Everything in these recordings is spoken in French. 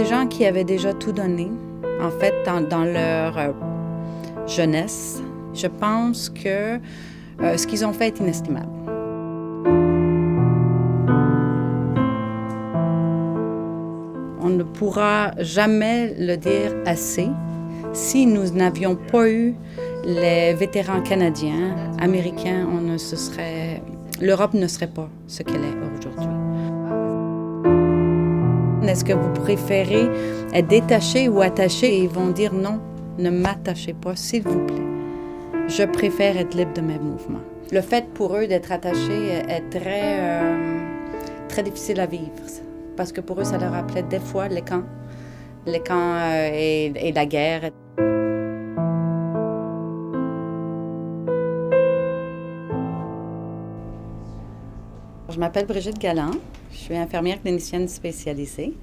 des gens qui avaient déjà tout donné, en fait, dans leur jeunesse. Je pense que ce qu'ils ont fait est inestimable. On ne pourra jamais le dire assez. Si nous n'avions pas eu les vétérans canadiens, américains, l'Europe ne serait pas ce qu'elle est aujourd'hui. Est-ce que vous préférez être détaché ou attaché? Et ils vont dire non, ne m'attachez pas, s'il vous plaît. Je préfère être libre de mes mouvements. Le fait pour eux d'être attachés est très difficile à vivre. Parce que pour eux, ça leur rappelait des fois les camps et la guerre. Je m'appelle Brigitte Galland, je suis infirmière clinicienne spécialisée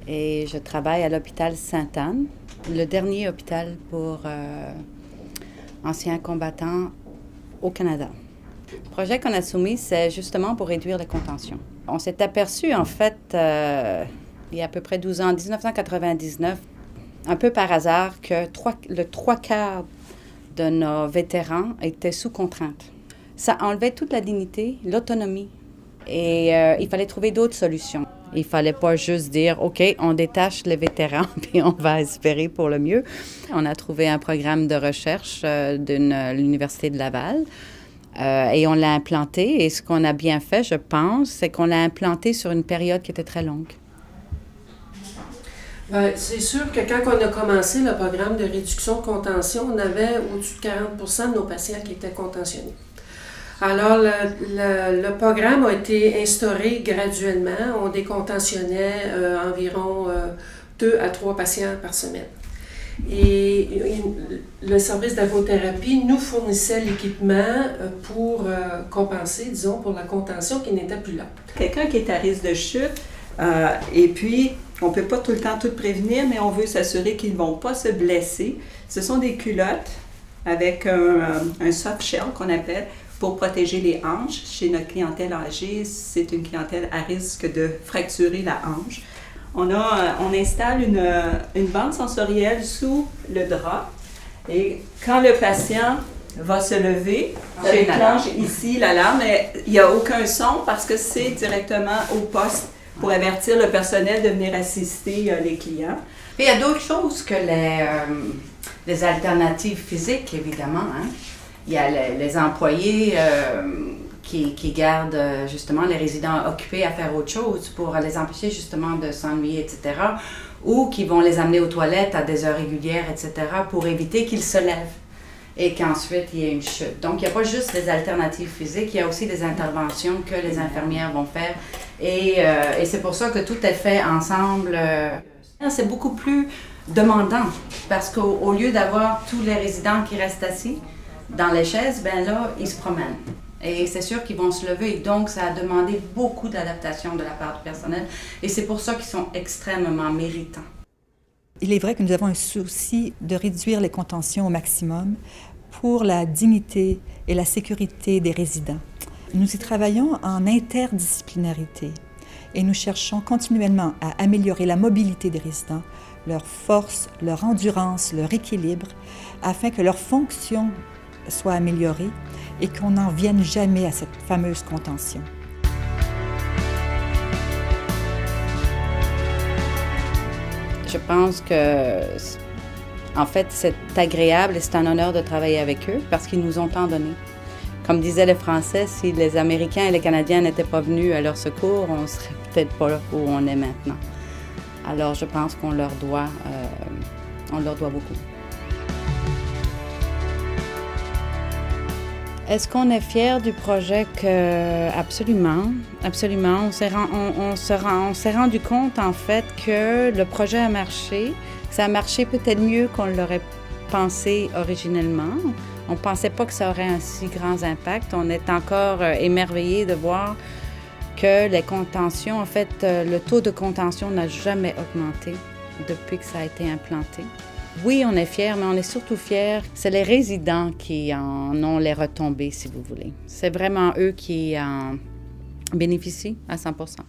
et je travaille à l'hôpital Sainte-Anne, le dernier hôpital pour anciens combattants au Canada. Le projet qu'on a soumis, c'est justement pour réduire les contentions. On s'est aperçu, en fait, il y a à peu près 12 ans, en 1999, un peu par hasard, que le 3/4 de nos vétérans étaient sous contrainte. Ça enlevait toute la dignité, l'autonomie, et il fallait trouver d'autres solutions. Il ne fallait pas juste dire, OK, on détache les vétérans, puis on va espérer pour le mieux. On a trouvé un programme de recherche de l'Université de Laval. Et on l'a implanté. Et ce qu'on a bien fait, je pense, c'est qu'on l'a implanté sur une période qui était très longue. Bien, c'est sûr que quand on a commencé le programme de réduction de contention, on avait au-dessus de 40 de nos patients qui étaient contentionnés. Alors, le programme a été instauré graduellement. On décontentionnait environ 2 à 3 patients par semaine. Et le service d'ergothérapie nous fournissait l'équipement pour compenser, disons, pour la contention qui n'était plus là. Quelqu'un qui est à risque de chute, et puis on ne peut pas tout le temps tout prévenir, mais on veut s'assurer qu'ils ne vont pas se blesser. Ce sont des culottes avec un soft shell qu'on appelle pour protéger les hanches. Chez notre clientèle âgée, c'est une clientèle à risque de fracturer la hanche. On installe une bande sensorielle sous le drap et quand le patient va se lever, ça déclenche ici l'alarme, mais il n'y a aucun son parce que c'est directement au poste pour avertir le personnel de venir assister les clients. Et il y a d'autres choses que les alternatives physiques, évidemment. Hein? Il y a les employés qui gardent justement les résidents occupés à faire autre chose pour les empêcher justement de s'ennuyer, etc. Ou qui vont les amener aux toilettes à des heures régulières, etc. pour éviter qu'ils se lèvent et qu'ensuite il y ait une chute. Donc il n'y a pas juste des alternatives physiques, il y a aussi des interventions que les infirmières vont faire. Et c'est pour ça que tout est fait ensemble. C'est beaucoup plus demandant parce qu'au lieu d'avoir tous les résidents qui restent assis dans les chaises, ben là, ils se promènent. Et c'est sûr qu'ils vont se lever. Donc, ça a demandé beaucoup d'adaptation de la part du personnel. Et c'est pour ça qu'ils sont extrêmement méritants. Il est vrai que nous avons un souci de réduire les contentions au maximum pour la dignité et la sécurité des résidents. Nous y travaillons en interdisciplinarité et nous cherchons continuellement à améliorer la mobilité des résidents, leur force, leur endurance, leur équilibre, afin que leur fonction soit améliorée et qu'on n'en vienne jamais à cette fameuse contention. Je pense que, en fait, c'est agréable et c'est un honneur de travailler avec eux parce qu'ils nous ont tant donné. Comme disaient les Français, si les Américains et les Canadiens n'étaient pas venus à leur secours, on ne serait peut-être pas là où on est maintenant. Alors, je pense qu'on leur doit beaucoup. Est-ce qu'on est fiers du projet? Absolument, absolument. On s'est rendu compte, en fait, que le projet a marché. Ça a marché peut-être mieux qu'on l'aurait pensé originellement. On ne pensait pas que ça aurait un si grand impact. On est encore émerveillés de voir que les contentions, en fait, le taux de contention n'a jamais augmenté depuis que ça a été implanté. Oui, on est fiers, mais on est surtout fiers. C'est les résidents qui en ont les retombées, si vous voulez. C'est vraiment eux qui en bénéficient à 100%.